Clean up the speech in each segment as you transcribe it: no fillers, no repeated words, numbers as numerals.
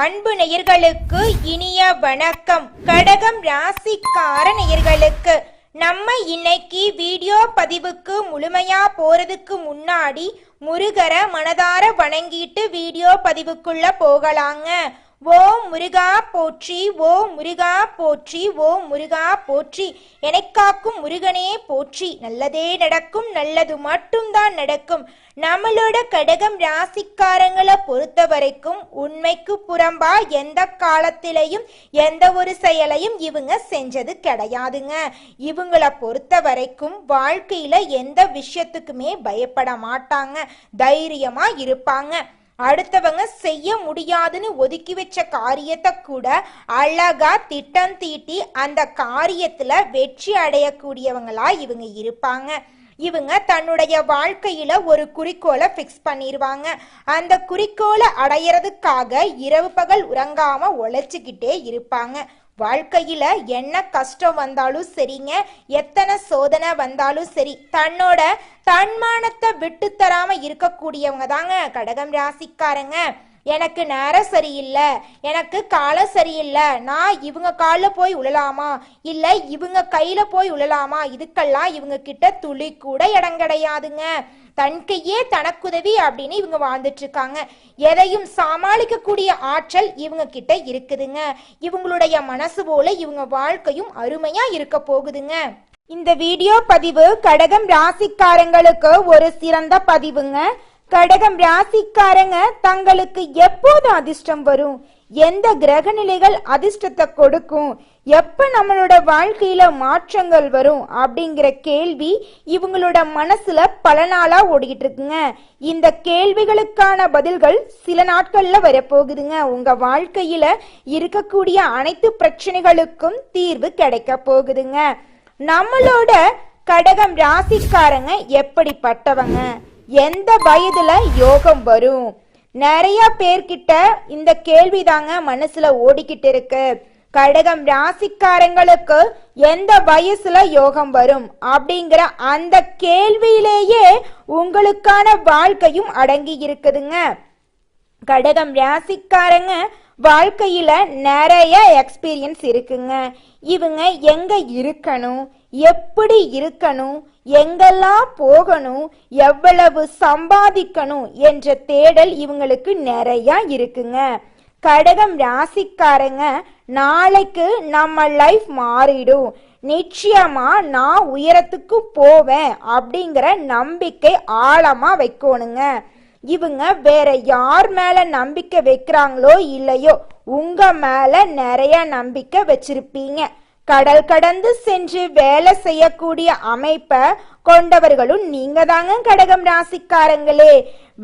அன்பு நேயர்களுக்கு இனிய வணக்கம். கடகம் ராசிக்கார நேயர்களுக்கு நம்ம இன்னைக்கு வீடியோ பதிவுக்கு முழுமையா போறதுக்கு முன்னாடி முருகரை மனதார வணங்கிட்டு வீடியோ பதிவுக்குள்ள போகலாங்க. ஓம் முருகா போற்றி, ஓம் முருகா போற்றி, ஓம் முருகா போற்றி, எனக்காக்கும் முருகனே போற்றி. நல்லதே நடக்கும், நல்லது மட்டும்தான் நடக்கும். நம்மளோட கடகம் ராசிக்காரங்களை பொறுத்த வரைக்கும் உண்மைக்கு புறம்பா எந்த காலத்திலையும் எந்த ஒரு செயலையும் இவங்க செஞ்சது கிடையாதுங்க. இவங்கள பொறுத்த வரைக்கும் வாழ்க்கையில எந்த விஷயத்துக்குமே பயப்பட மாட்டாங்க, தைரியமா இருப்பாங்க. அடுத்தவங்க செய்ய முடியாதுன்னு ஒதுக்கி வச்ச காரியத்தை கூட அழகா திட்டம் தீட்டி அந்த காரியத்துல வெற்றி அடையக்கூடியவங்களா இவங்க இருப்பாங்க. இவங்க தன்னுடைய வாழ்க்கையில ஒரு குறிக்கோளை ஃபிக்ஸ் பண்ணிடுவாங்க. அந்த குறிக்கோளை அடையிறதுக்காக இரவு பகல் உறங்காம உழைச்சிக்கிட்டே இருப்பாங்க. வாழ்க்கையில என்ன கஷ்டம் வந்தாலும் சரிங்க, எத்தனை சோதனை வந்தாலும் சரி, தன்னோட தன்மானத்தை விட்டு தராம இருக்கக்கூடியவங்க தாங்க கடகம் ராசிக்காரங்க. எனக்கு நேரம் சரியில்லை, எனக்கு காலம் சரியில்லை, நான் இவங்க காலில் போய் உழலாமா, இல்லை இவங்க கையில போய் உழலாமா, இதுக்கெல்லாம் இவங்க கிட்ட துளி கூட இடம் கிடையாதுங்க. தன் கையே தனக்குதவி அப்படின்னு இவங்க வாழ்ந்துட்டு இருக்காங்க. எதையும் சமாளிக்கக்கூடிய ஆற்றல் இவங்க கிட்ட இருக்குதுங்க. இவங்களுடைய மனசு போல இவங்க வாழ்க்கையும் அருமையா இருக்க போகுதுங்க. இந்த வீடியோ பதிவு கடகம் ராசிக்காரங்களுக்கு ஒரு சிறந்த பதிவுங்க. கடகம் ராசிக்காரங்க தங்களுக்கு எப்போது அதிர்ஷ்டம் வரும், எந்த கிரக நிலைகள் அதிர்ஷ்டத்தை கொடுக்கும், எப்ப நம்மளோட வாழ்க்கையில மாற்றங்கள் வரும் அப்படிங்கிற கேள்வி இவங்களோட மனசுல பல நாளா ஓடிக்கிட்டு இருக்குங்க. இந்த கேள்விகளுக்கான பதில்கள் சில நாட்கள்ல வரப்போகுதுங்க. உங்க வாழ்க்கையில இருக்கக்கூடிய அனைத்து பிரச்சனைகளுக்கும் தீர்வு கிடைக்க போகுதுங்க. நம்மளோட கடகம் ராசிக்காரங்க எப்படிப்பட்டவங்க, எந்த வயதுல யோகம் வரும், நிறைய பேர்கிட்ட இந்த கேள்விதாங்க மனசுல ஓடிக்கிட்டு இருக்கு. கடகம் ராசிக்காரங்களுக்கு எந்த வயசுல யோகம் வரும் அப்படிங்கிற அந்த கேள்வியிலேயே உங்களுக்கான வாழ்க்கையும் அடங்கி இருக்குதுங்க. கடகம் ராசிக்காரங்க வாழ்க்கையில நிறைய எக்ஸ்பீரியன்ஸ் இருக்குங்க. இவங்க எங்க இருக்கணும், எப்படி இருக்கணும், எங்கெல்லாம் போகணும், எவ்வளவு சம்பாதிக்கணும் என்ற தேடல் இவங்களுக்கு நிறைய இருக்குங்க. கடகம் ராசிக்காரங்க நாளைக்கு நம்ம லைஃப் மாறிடும், நிச்சயமா நான் உயரத்துக்கு போவேன் அப்படிங்கிற நம்பிக்கை ஆழமா வைக்கணுங்க. இவங்க வேற யார் மேல நம்பிக்கை வைக்கிறாங்களோ இல்லையோ உங்க மேல நிறைய நம்பிக்கை வச்சிருப்பீங்க. கடல் கடந்து சென்று வேலை செய்யக்கூடிய அமைப்பை கொண்டவர்களும் நீங்க தாங்க கடகம் ராசிக்காரங்களே.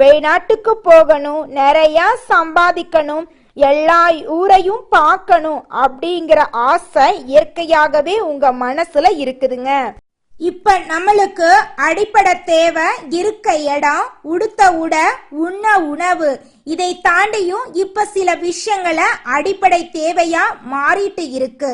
வெளிநாட்டுக்கு போகணும், நிறைய சம்பாதிக்கணும், எல்லா ஊரையும் பார்க்கணும் அப்படிங்கிற ஆசை இயற்கையாகவே உங்க மனசுல இருக்குதுங்க. இப்ப நம்மளுக்கு அடிப்படை தேவை இருக்க இடம், உடுத்த உடை, உண்ண உணவு. இதை தாண்டியும் இப்ப சில விஷயங்களை அடிப்படை தேவையா மாறிட்டு இருக்கு.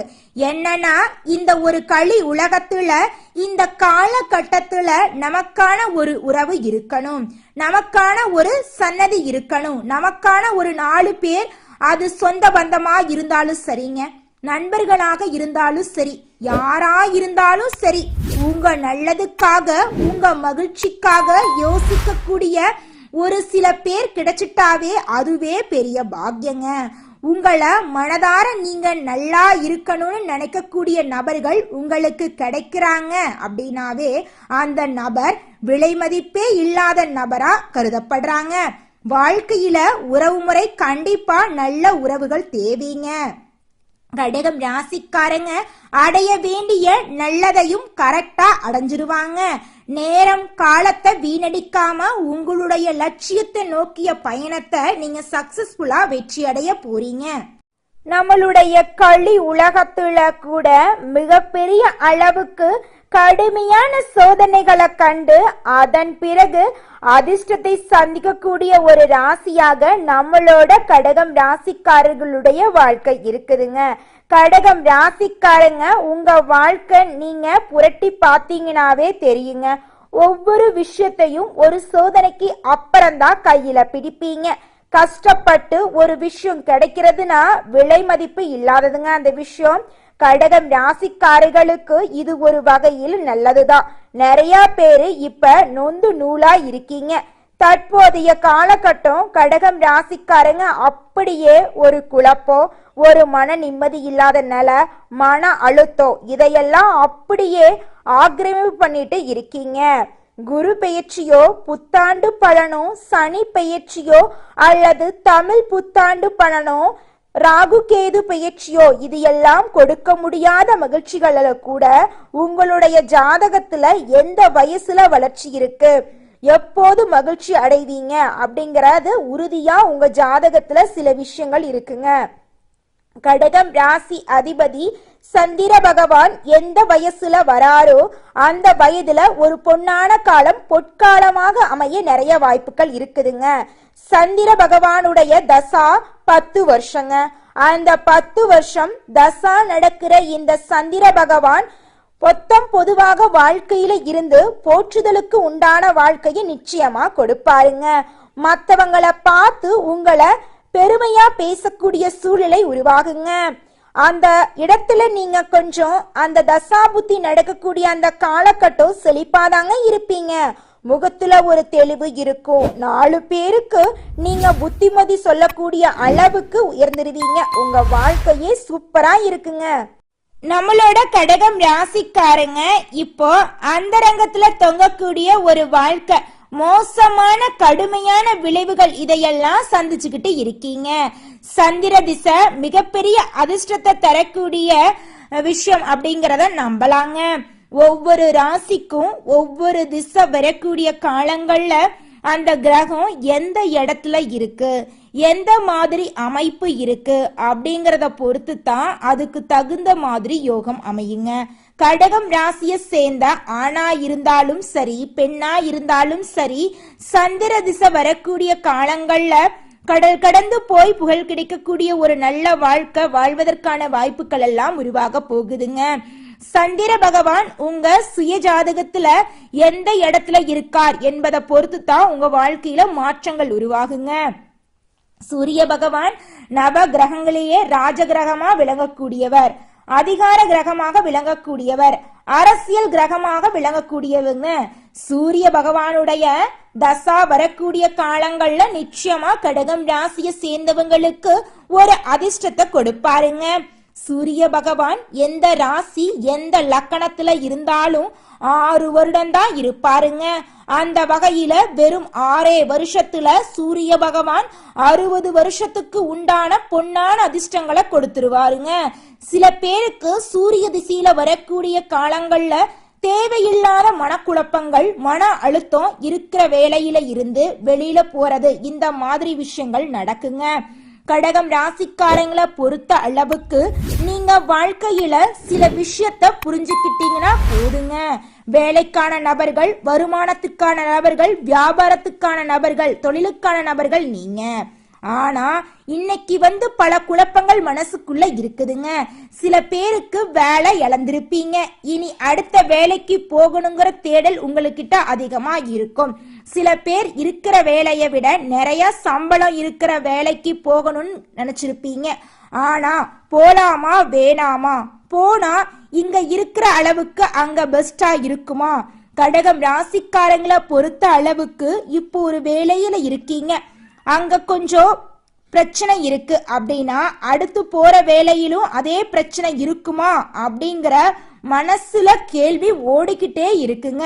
என்னன்னா இந்த ஒரு களி உலகத்துல இந்த காலகட்டத்துல நமக்கான ஒரு உறவு இருக்கணும், நமக்கான ஒரு சன்னதி இருக்கணும், நமக்கான ஒரு 4 பேர், அது சொந்த பந்தமா இருந்தாலும் சரிங்க, நண்பர்களாக இருந்தாலும் சரி, யாரா இருந்தாலும் சரி, உங்க நல்லதுக்காக உங்க மகிழ்ச்சிக்காக யோசிக்கக்கூடிய ஒரு சில பேர் கிடைச்சிட்டாவே அதுவே பெரிய பாக்கியங்க. உங்களை மனதார நீங்க நல்லா இருக்கணும்னு நினைக்கக்கூடிய நபர்கள் உங்களுக்கு கிடைக்கிறாங்க அப்படின்னாவே அந்த நபர் விலை மதிப்பே இல்லாத நபரா கருதப்படுறாங்க. வாழ்க்கையில உறவு முறை கண்டிப்பா நல்ல உறவுகள் தேவைங்க. கடகம் ராசிக்காரங்க அடைய வேண்டிய நல்லதையும் கரெக்டா அடைஞ்சிருவாங்க. நேரம் காலத்தை வீணடிக்காம உங்களுடைய லட்சியத்தை நோக்கிய பயணத்தை நீங்க சக்சஸ்ஃபுல்லா வெற்றி அடைய போறீங்க. நம்மளுடைய களி உலகத்துல கூட மிகப்பெரிய அளவுக்கு கடுமையான சோதனைகளை கண்டு அதன் பிறகு அதிர்ஷ்டத்தை சந்திக்கக்கூடிய ஒரு ராசியாக நம்மளோட கடகம் ராசிக்காரர்களுடைய வாழ்க்கை இருக்குதுங்க. கடகம் ராசிக்காரங்க உங்க வாழ்க்கை நீங்க புரட்டி பார்த்தீங்கன்னாவே தெரியுங்க. ஒவ்வொரு விஷயத்தையும் ஒரு சோதனைக்கு அப்புறம்தான் கையில பிடிப்பீங்க. கஷ்டப்பட்டு ஒரு விஷயம் கிடைக்கிறதுனா விலை மதிப்பு இல்லாததுங்க அந்த விஷயம். கடகம் ராசிக்காரர்களுக்கு இது ஒரு வகையில் நல்லதுதான். நிறைய பேரு இப்ப நொந்து நூலா இருக்கீங்க. தற்போதைய காலகட்டம் கடகம் ராசிக்காரங்க அப்படியே ஒரு குழப்பம், ஒரு மன நிம்மதி இல்லாத நிலை, மன அழுத்தம் இதையெல்லாம் அப்படியே ஆக்கிரமிப்பு பண்ணிட்டு இருக்கீங்க. குரு பெயர்ச்சியோ புத்தாண்டு பலனோ, சனி பெயர்ச்சியோ அல்லது தமிழ் புத்தாண்டு பலனோ, ராகு கேது பெயர்ச்சியோ இது எல்லாம் கொடுக்க முடியாத மகிழ்ச்சிகள கூட உங்களுடைய ஜாதகத்துல எந்த வயசுல வளர்ச்சி இருக்கு, எப்போது மகிழ்ச்சி அடைவீங்க அப்படிங்கறது உறுதியா உங்க ஜாதகத்துல சில விஷயங்கள் இருக்குங்க. கடகம் ராசி அதிபதி சந்திர பகவான் எந்த வயசுல வராரோ அந்த வயதுல ஒரு பொன்னான காலம் பொற்காலமாக அமைய நிறைய வாய்ப்புகள் இருக்குதுங்க. சந்திர பகவானுடைய தசா 10 வருஷங்க. அந்த 10 வருஷம் தசா நடக்கிற இந்த சந்திர பகவான் பொதுவாக வாழ்க்கையில இருந்து போற்றுதலுக்கு உண்டான வாழ்க்கையை நிச்சயமா கொடுப்பாருங்க. மற்றவங்களை பார்த்து உங்களை பெருமையா பேசக்கூடிய சூழ்நிலை உருவாகுங்க. அந்த இடத்துல நீங்க கொஞ்சம் அந்த தசாபுத்தி நடக்கக்கூடிய அந்த காலகட்டம் செழிப்பாதாங்க இருப்பீங்க. முகத்துல ஒரு தெளிவு இருக்கும். 4 பேருக்கு நீங்க புத்திமதி சொல்லக்கூடிய அளவுக்கு உயர்ந்துருவீங்க. உங்க வாழ்க்கையே சூப்பரா இருக்குங்க. நம்மளோட கடகம் ராசிக்காரங்க இப்போ அந்தரங்கத்துல தொங்கக்கூடிய ஒரு வாழ்க்கை, மோசமான கடுமையான விளைவுகள் இதையெல்லாம் சந்திச்சுக்கிட்டு இருக்கீங்க. சந்திர திசை மிகப்பெரிய அதிர்ஷ்டத்தை தரக்கூடிய விஷயம் அப்படிங்கறத நம்பலாங்க. ஒவ்வொரு ராசிக்கும் ஒவ்வொரு திசை வரக்கூடிய காலங்கள்ல அந்த கிரகம் எந்த இடத்துல இருக்கு, எந்த மாதிரி அமைப்பு இருக்கு அப்படிங்கறத பொறுத்து தான் அதுக்கு தகுந்த மாதிரி யோகம் அமையுங்க. கடகம் ராசியை சேர்ந்த ஆணா இருந்தாலும் சரி பெண்ணா இருந்தாலும் சரி, சந்திர திசை வரக்கூடிய காலங்கள்ல கடல் கடந்து போய் புகழ் கிடைக்கக்கூடிய ஒரு நல்ல வாழ்க்கை வாழ்வதற்கான வாய்ப்புகள் எல்லாம் உருவாக போகுதுங்க. சந்திர பகவான் உங்க சுய ஜாதகத்துல எந்த இடத்துல இருக்கார் என்பதை பொறுத்து தான் உங்க வாழ்க்கையில மாற்றங்கள் உருவாகுங்க. சூரிய பகவான் நவ கிரகங்களையே ராஜ கிரகமா விளங்கக்கூடியவர், அதிகார கிரகமாக விளங்கக்கூடியவர், அரசியல் கிரகமாக விளங்கக்கூடியவங்க. சூரிய பகவானுடைய தசா வரக்கூடிய காலங்கள்ல நிச்சயமா கடகம் ராசியை சேர்ந்தவங்களுக்கு ஒரு அதிர்ஷ்டத்தை கொடுப்பாருங்க. சூரிய பகவான் எந்த ராசி எந்த லக்கணத்துல இருந்தாலும் 6 வருடம் தான் இருப்பாருங்க. அந்த வகையில வெறும் 6 வருஷத்துல சூரிய பகவான் 60 வருஷத்துக்கு உண்டான பொன்னான அதிர்ஷ்டங்களை கொடுத்துருவாருங்க. சில பேருக்கு சூரிய திசையில வரக்கூடிய காலங்கள்ல தேவையில்லாத மனக்குழப்பங்கள், மன அழுத்தம் இருக்கிற வேலையில இருந்து வெளியில போறது, இந்த மாதிரி விஷயங்கள் நடக்குங்க. கடகம் ராசிக்காரங்களை பொறுத்த அளவுக்கு நீங்க வாழ்க்கையில சில விஷயத்த புரிஞ்சுக்கிட்டீங்கன்னா போதுங்க. வேலைக்கான நபர்கள், வருமானத்துக்கான நபர்கள், வியாபாரத்துக்கான நபர்கள், தொழிலுக்கான நபர்கள் நீங்க. ஆனா இன்னைக்கு பல குழப்பங்கள் மனசுக்குள்ள இருக்குதுங்க. சில பேருக்கு வேலை இழந்திருப்பீங்க. இனி அடுத்த வேலைக்கு போகணுங்கிற தேடல் உங்களுக்கிட்ட அதிகமா இருக்கும். சில பேர் இருக்கிற வேலையை விட நிறைய சம்பளம் இருக்கிற வேலைக்கு போகணும்னு நினைச்சிருப்பீங்க. ஆனா போலாமா வேணாமா, போனா இங்க இருக்கிற அளவுக்கு அங்க பெஸ்டா இருக்குமா? கடகம் ராசிக்காரங்களை பொறுத்த அளவுக்கு இப்போ ஒரு வேலையில இருக்கீங்க, அங்க கொஞ்சம் பிரச்சனை இருக்கு அப்படின்னா அடுத்து போற வேலையிலும் அதே பிரச்சனை இருக்குமா அப்படிங்கிற மனசுல கேள்வி ஓடிக்கிட்டே இருக்குங்க.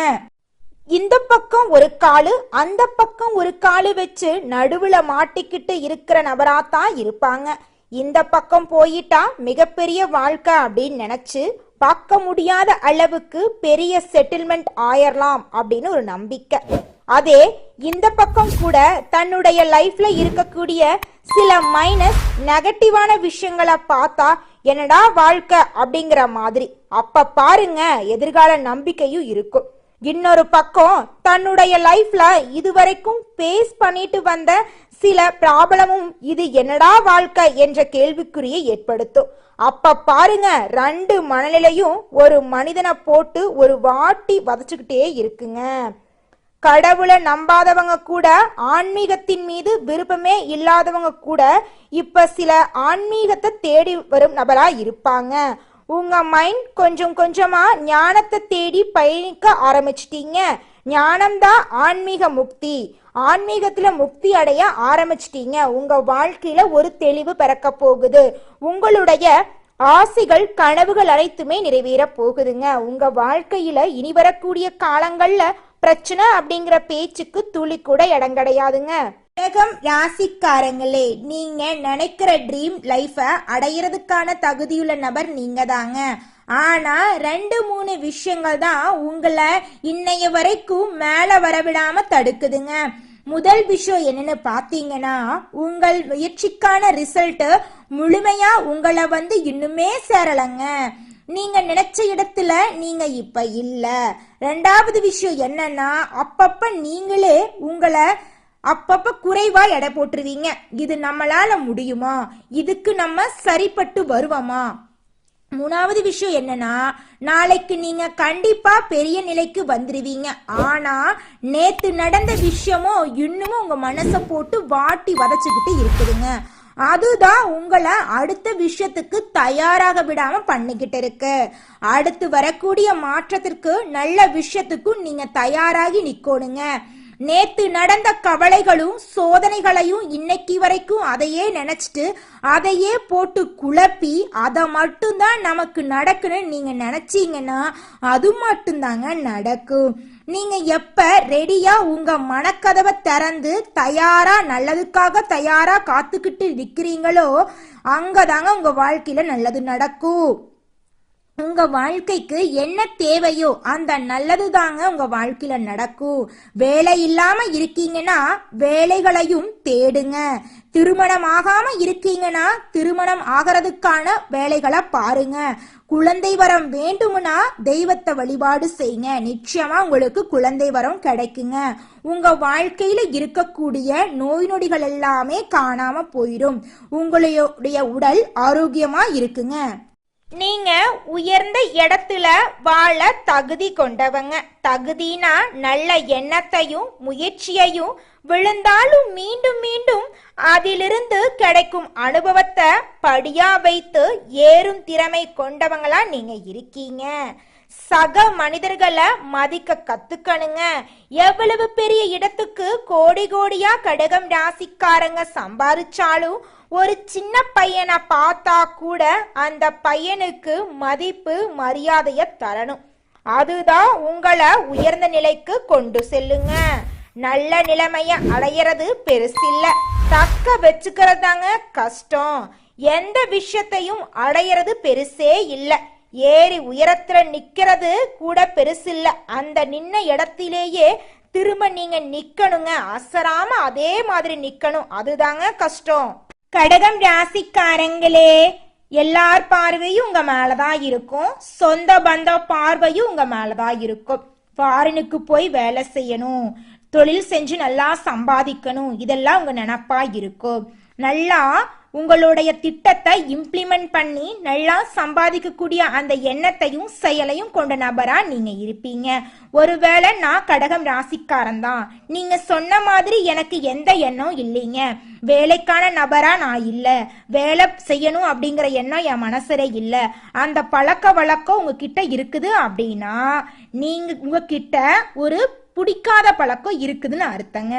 இந்த பக்கம் ஒரு காலு அந்த பக்கம் ஒரு காலு வச்சு நடுவுல மாட்டிக்கிட்டு இருக்கிற நபராத்தான் இருப்பாங்க. இந்த பக்கம் போயிட்டா மிகப்பெரிய வாழ்க்கை அப்படின்னு நினைச்சு பார்க்க முடியாத அளவுக்கு பெரிய செட்டில்மெண்ட் ஆயிரலாம் அப்படின்னு ஒரு நம்பிக்கை. அதே இந்த பக்கம் கூட தன்னுடைய லைஃப்ல இருக்கக்கூடிய சில மைனஸ் நெகட்டிவான விஷயங்களை பார்த்தா என்னடா வாழ்க்கை அப்படிங்கிற மாதிரி அப்ப பாருங்க எதிர்கால நம்பிக்கையும் இருக்கும். இன்னொரு பக்கம் தன்னுடைய லைஃப்ல இதுவரைக்கும் பேஸ் பண்ணிட்டு வந்த சில ப்ராப்ளமும் இது என்னடா வாழ்க்கை என்ற கேள்விக்குறியை ஏற்படுத்தும். அப்ப பாருங்க 2 மனநிலையும் ஒரு மனிதனை போட்டு ஒரு வாட்டி வதச்சுக்கிட்டே இருக்குங்க. கடவுளை நம்பாதவங்க கூட, ஆன்மீகத்தின் மீது விருப்பமே இல்லாதவங்க கூட இப்ப சில ஆன்மீகத்தை தேடி வரும் நபரா இருப்பாங்க. உங்க மைண்ட் கொஞ்சம் கொஞ்சமா ஞானத்தை தேடி பயணிக்க ஆரம்பிச்சிட்டீங்க. ஞானம்தான் ஆன்மீக முக்தி. ஆன்மீகத்துல முக்தி அடைய ஆரம்பிச்சிட்டீங்க. உங்க வாழ்க்கையில ஒரு தெளிவு பிறக்க போகுது. உங்களுடைய ஆசைகள், கனவுகள் அனைத்துமே நிறைவேற போகுதுங்க. உங்க வாழ்க்கையில இனி வரக்கூடிய காலங்கள்ல பிரச்சனை அப்படிங்கிற பேச்சுக்கு துளி கூட இடம் கிடையாதுங்க. கடகம் ராசிக்காரங்களே, நீங்க நினைக்கிற ட்ரீம் லைஃப அடையிறதுக்கான தகுதியுள்ள நபர் நீங்க தாங்க. ஆனா 2-3 விஷயங்கள் தான் உங்களை இன்னைய வரைக்கும் மேல வரவிடாம தடுக்குதுங்க. முதல் விஷயம் என்னன்னு பாத்தீங்கன்னா, உங்கள் முயற்சிக்கான ரிசல்ட் முழுமையா உங்களை இன்னுமே சேரலங்க. நீங்க நினைச்ச இடத்துல நீங்க இப்ப இல்ல. 2வது விஷயம் என்னன்னா, அப்பப்ப நீங்களே உங்களை அப்பப்ப குறைவா எடை போட்டுருவீங்க. இது நம்மளால முடியுமா, இதுக்கு நம்ம சரிப்பட்டு வருவோமா. 3வது விஷயம் என்னன்னா, நாளைக்கு நீங்க கண்டிப்பா பெரிய நிலைக்கு வந்துருவீங்க. ஆனா நேத்து நடந்த விஷயமும் இன்னமும் உங்க மனசை போட்டு வாட்டி வதச்சுக்கிட்டு இருக்குதுங்க. அதுதான் உங்களை அடுத்த விஷயத்துக்கு தயாராக விடாம பண்ணிக்கிட்டு இருக்கு. அடுத்து வரக்கூடிய மாற்றத்திற்கு, நல்ல விஷயத்துக்கும் நீங்க தயாராகி நிக்கணுங்க. நேத்து நடந்த கவலைகளும் சோதனைகளையும் இன்னைக்கு வரைக்கும் அதையே நினைச்சிட்டு அதையே போட்டு குழப்பி அதை மட்டும்தான் நமக்கு நடக்குன்னு நீங்க நினைச்சீங்கன்னா அது மட்டும்தாங்க நடக்கும். நீங்க எப்ப ரெடியா உங்க மனக்கதவை திறந்து தயாரா, நல்லதுக்காக தயாரா காத்துக்கிட்டு நிக்கிறீங்களோ அங்கதாங்க உங்க வாழ்க்கையில நல்லது நடக்கும். உங்க வாழ்க்கைக்கு என்ன தேவையோ அந்த நல்லது தாங்க உங்க வாழ்க்கையில நடக்கும். வேலை இல்லாம இருக்கீங்கன்னா வேலைகளையும் தேடுங்க. திருமணம் ஆகாம இருக்கீங்கன்னா திருமணம் ஆகிறதுக்கான வேலைகளை பாருங்க. குழந்தை வரம் வேண்டும்னா தெய்வத்தை வழிபாடு செய்யுங்க. நிச்சயமா உங்களுக்கு குழந்தை வரம் கிடைக்குங்க. உங்க வாழ்க்கையில இருக்கக்கூடிய நோய் நொடிகள் எல்லாமே காணாம போயிடும். உங்களுடைய உடல் ஆரோக்கியமா இருக்குங்க. நீங்க உயர்ந்த இடத்துல வாழ தகுதி கொண்டவங்க. தகுதினா நல்ல எண்ணத்தையும் முயற்சியையும், விழுந்தாலும் மீண்டும் மீண்டும் அதிலிருந்து கிடைக்கும் அனுபவத்தை படியா வைத்து ஏறும் திறமை கொண்டவங்களா நீங்க இருக்கீங்க. சக மனிதர்களை மதிக்க கத்துக்கணுங்க. எவ்வளவு பெரிய இடத்துக்கு கோடி கோடியா கடகம் ராசிக்காரங்க சம்பாதிச்சாலும் ஒரு சின்ன பையனை பார்த்தா கூட அந்த பையனுக்கு மதிப்பு மரியாதைய தரணும். அதுதான் உங்களை உயர்ந்த நிலைக்கு கொண்டு செல்லுங்க. நல்ல நிலைமைய அடையிறது பெருசில்ல, தக்க வச்சுக்கிறதாங்க கஷ்டம். எந்த விஷயத்தையும் அடையிறது பெருசே இல்ல. ஏறி உயரத்துல நிக்கிறது கூட பெருசில்ல. அந்த நின்ன இடத்திலேயே திரும்ப நீங்க நிக்கணுங்க. அசராம அதே மாதிரி நிக்கணும். அதுதாங்க கஷ்டம். கடகம் ராசிக்காரங்களே, எல்லார் பார்வையும் உங்க மேலதான் இருக்கும். சொந்த பந்த பார்வையும் உங்க மேலதான் இருக்கும். ஃபாரினுக்கு போய் வேலை செய்யணும், தொழில் செஞ்சு நல்லா சம்பாதிக்கணும், இதெல்லாம் உங்க நினப்பா இருக்கும். நல்லா உங்களுடைய திட்டத்தை இம்ப்ளிமெண்ட் பண்ணி நல்லா சம்பாதிக்கக்கூடிய அந்த எண்ணத்தையும் செயலையும் கொண்ட நபரா நீங்க இருப்பீங்க. ஒருவேளை நான் கடகம் ராசிக்காரன் தான், நீங்க சொன்ன மாதிரி எனக்கு எந்த எண்ணம் இல்லைங்க, வேலைக்கான நபரா நான் இல்லை, வேலை செய்யணும் அப்படிங்கிற எண்ணம் என் மனசுல இல்லை, அந்த பழக்க வழக்கம் உங்ககிட்ட இருக்குது அப்படின்னா நீங்க உங்ககிட்ட ஒரு பிடிக்காத பழக்கம் இருக்குதுன்னு அர்த்தங்க.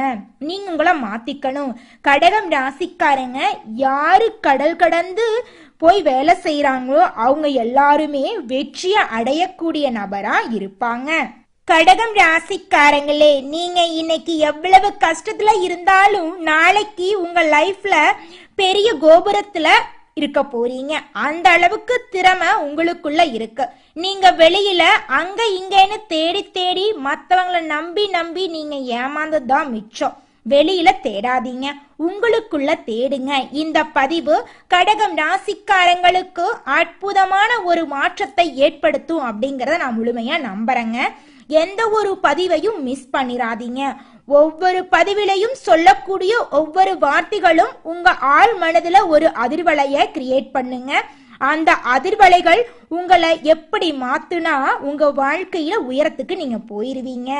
நீங்க உங்களை மாத்திக்கணும். கடகம் ராசிக்காரங்க யாரு கடல் கடந்து போய் வேலை செய்யறாங்களோ அவங்க எல்லாருமே வெற்றியை அடையக்கூடிய நபரா இருப்பாங்க. கடகம் ராசிக்காரங்களே, நீங்க இன்னைக்கு எவ்வளவு கஷ்டத்துல இருந்தாலும் நாளைக்கு உங்க லைஃப்ல பெரிய கோபுரத்துல இருக்க போறீங்க. அந்த அளவுக்கு திறமை உங்களுக்குள்ள இருக்கு. நீங்க வெளியில அங்க இங்கன்னு தேடி தேடி மத்தவங்களை நம்பி நம்பி நீங்க ஏமாந்ததுதான் மிச்சம். வெளியில தேடாதீங்க, உங்களுக்குள்ள தேடுங்க. இந்த பதிவு கடகம் ராசிக்காரங்களுக்கு அற்புதமான ஒரு மாற்றத்தை ஏற்படுத்தும் அப்படிங்கறத நான் முழுமையா நம்புறேங்க. எந்த ஒரு பதிவையும் மிஸ் பண்ணிராதீங்க. ஒவ்வொரு பதிவிலையும் சொல்லக்கூடிய ஒவ்வொரு வார்த்தைகளும் உங்க ஆள் மனதுல ஒரு அதிர்வலைய கிரியேட் பண்ணுங்க. அந்த அதிர்வலைகள் உங்களை எப்படி மாத்துனா உங்க வாழ்க்கையில உயரத்துக்கு நீங்க போயிருவீங்க.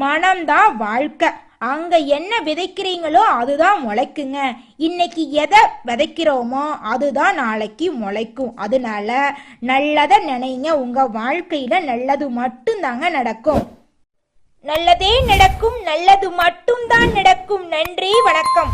மனம்தான் வாழ்க்கை. அங்க என்ன விதைக்கிறீங்களோ அதுதான் முளைக்குங்க. இன்னைக்கு எதை விதைக்கிறோமோ அதுதான் நாளைக்கு முளைக்கும். அதனால நல்லதை நினைங்க. உங்க வாழ்க்கையில நல்லது மட்டும்தாங்க நடக்கும். நல்லதே நடக்கும், நல்லது மட்டும்தான் நடக்கும். நன்றி, வணக்கம்.